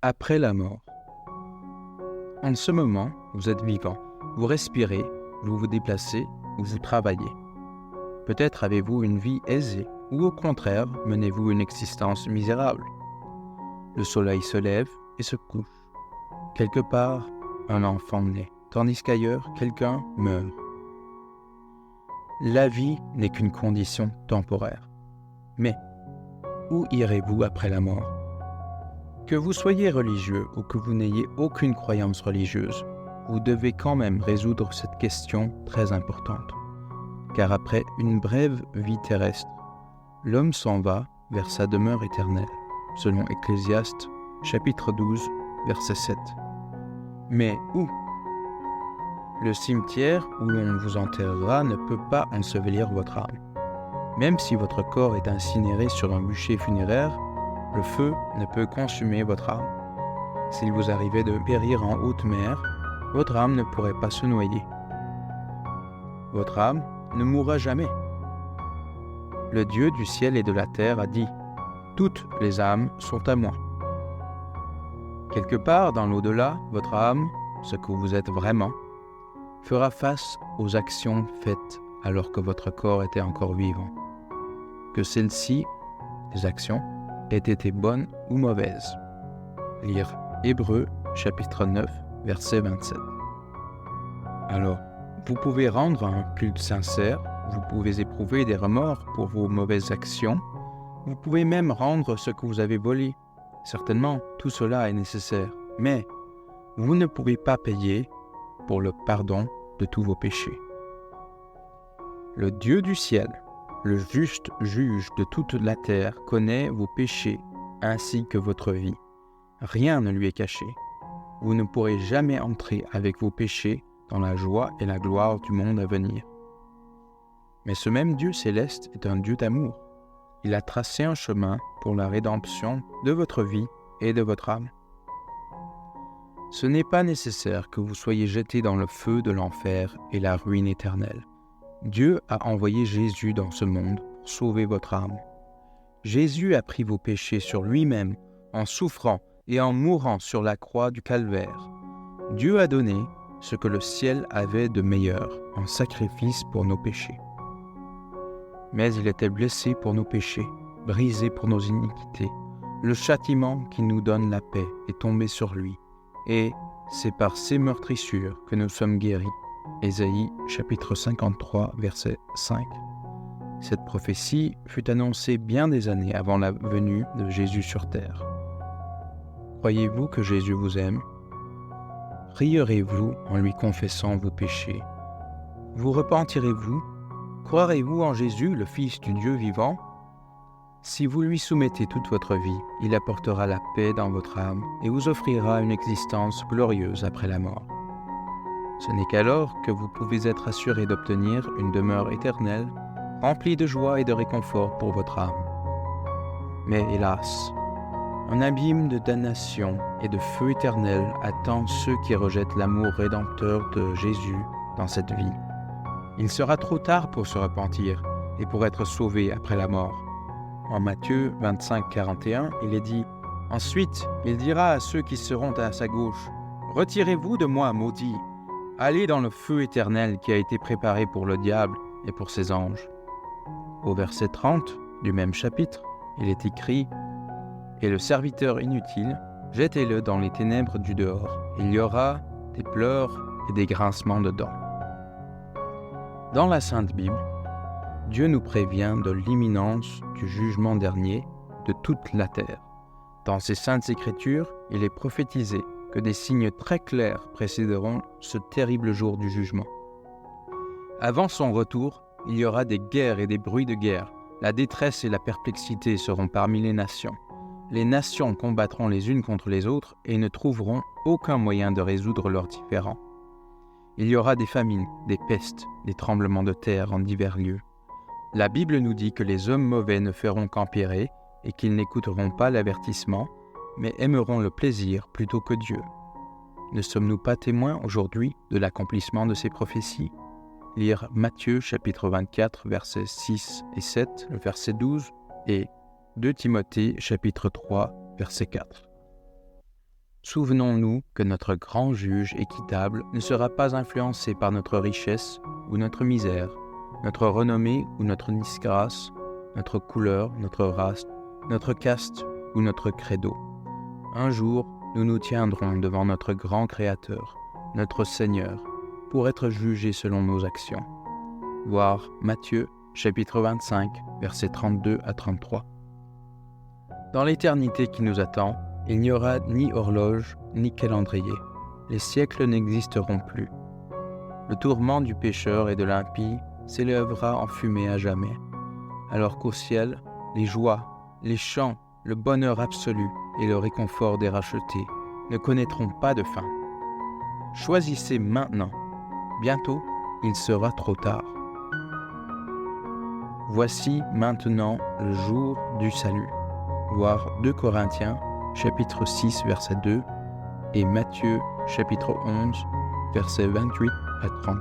après la mort. En ce moment, vous êtes vivant, vous respirez, vous vous déplacez ou vous travaillez. Peut-être avez-vous une vie aisée ou au contraire, menez-vous une existence misérable. Le soleil se lève et se couche. Quelque part, un enfant naît, tandis qu'ailleurs, quelqu'un meurt. La vie n'est qu'une condition temporaire. Mais où irez-vous après la mort ? Que vous soyez religieux ou que vous n'ayez aucune croyance religieuse, vous devez quand même résoudre cette question très importante. Car après une brève vie terrestre, l'homme s'en va vers sa demeure éternelle, selon Ecclésiaste, chapitre 12, verset 7. Mais où ? Le cimetière où l'on vous enterrera ne peut pas ensevelir votre âme. Même si votre corps est incinéré sur un bûcher funéraire, le feu ne peut consumer votre âme. S'il vous arrivait de périr en haute mer, votre âme ne pourrait pas se noyer. Votre âme ne mourra jamais. Le Dieu du ciel et de la terre a dit « Toutes les âmes sont à moi ». Quelque part dans l'au-delà, votre âme, ce que vous êtes vraiment, fera face aux actions faites alors que votre corps était encore vivant. Que celles-ci, les actions, aient été bonnes ou mauvaises. Lire Hébreux, chapitre 9, verset 27. Alors, vous pouvez rendre un culte sincère, vous pouvez éprouver des remords pour vos mauvaises actions, vous pouvez même rendre ce que vous avez volé. Certainement, tout cela est nécessaire, mais vous ne pouvez pas payer pour le pardon de tous vos péchés. Le Dieu du ciel, le juste juge de toute la terre, connaît vos péchés ainsi que votre vie. Rien ne lui est caché. Vous ne pourrez jamais entrer avec vos péchés dans la joie et la gloire du monde à venir. Mais ce même Dieu céleste est un Dieu d'amour. Il a tracé un chemin pour la rédemption de votre vie et de votre âme. Ce n'est pas nécessaire que vous soyez jetés dans le feu de l'enfer et la ruine éternelle. Dieu a envoyé Jésus dans ce monde pour sauver votre âme. Jésus a pris vos péchés sur lui-même en souffrant et en mourant sur la croix du calvaire. Dieu a donné ce que le ciel avait de meilleur en sacrifice pour nos péchés. Mais il était blessé pour nos péchés, brisé pour nos iniquités. Le châtiment qui nous donne la paix est tombé sur lui. Et c'est par ses meurtrissures que nous sommes guéris. Ésaïe, chapitre 53, verset 5. Cette prophétie fut annoncée bien des années avant la venue de Jésus sur terre. Croyez-vous que Jésus vous aime ? Prierez-vous en lui confessant vos péchés ? Vous repentirez-vous ? Croirez-vous en Jésus, le Fils du Dieu vivant ? Si vous lui soumettez toute votre vie, il apportera la paix dans votre âme et vous offrira une existence glorieuse après la mort. Ce n'est qu'alors que vous pouvez être assuré d'obtenir une demeure éternelle, remplie de joie et de réconfort pour votre âme. Mais hélas, un abîme de damnation et de feu éternel attend ceux qui rejettent l'amour rédempteur de Jésus dans cette vie. Il sera trop tard pour se repentir et pour être sauvé après la mort. En Matthieu 25, 41, il est dit « Ensuite, il dira à ceux qui seront à sa gauche, « Retirez-vous de moi, maudits, allez dans le feu éternel qui a été préparé pour le diable et pour ses anges. » Au verset 30 du même chapitre, il est écrit « Et le serviteur inutile, jetez-le dans les ténèbres du dehors. Il y aura des pleurs et des grincements de dents. » Dans la Sainte Bible, Dieu nous prévient de l'imminence du jugement dernier de toute la terre. Dans ses saintes écritures, il est prophétisé que des signes très clairs précéderont ce terrible jour du jugement. Avant son retour, il y aura des guerres et des bruits de guerre. La détresse et la perplexité seront parmi les nations. Les nations combattront les unes contre les autres et ne trouveront aucun moyen de résoudre leurs différends. Il y aura des famines, des pestes, des tremblements de terre en divers lieux. La Bible nous dit que les hommes mauvais ne feront qu'empirer et qu'ils n'écouteront pas l'avertissement, mais aimeront le plaisir plutôt que Dieu. Ne sommes-nous pas témoins aujourd'hui de l'accomplissement de ces prophéties ? Lire Matthieu chapitre 24, versets 6 et 7, le verset 12, et 2 Timothée chapitre 3, verset 4. Souvenons-nous que notre grand juge équitable ne sera pas influencé par notre richesse ou notre misère, notre renommée ou notre disgrâce, notre couleur, notre race, notre caste ou notre credo. Un jour, nous nous tiendrons devant notre grand Créateur, notre Seigneur, pour être jugés selon nos actions. Voir Matthieu, chapitre 25, versets 32 à 33. Dans l'éternité qui nous attend, il n'y aura ni horloge, ni calendrier. Les siècles n'existeront plus. Le tourment du pécheur et de l'impie s'élèvera en fumée à jamais, alors qu'au ciel, les joies, les chants, le bonheur absolu et le réconfort des rachetés ne connaîtront pas de fin. Choisissez maintenant. Bientôt, il sera trop tard. Voici maintenant le jour du salut. Voir 2 Corinthiens, chapitre 6, verset 2, et Matthieu, chapitre 11, versets 28 à 30.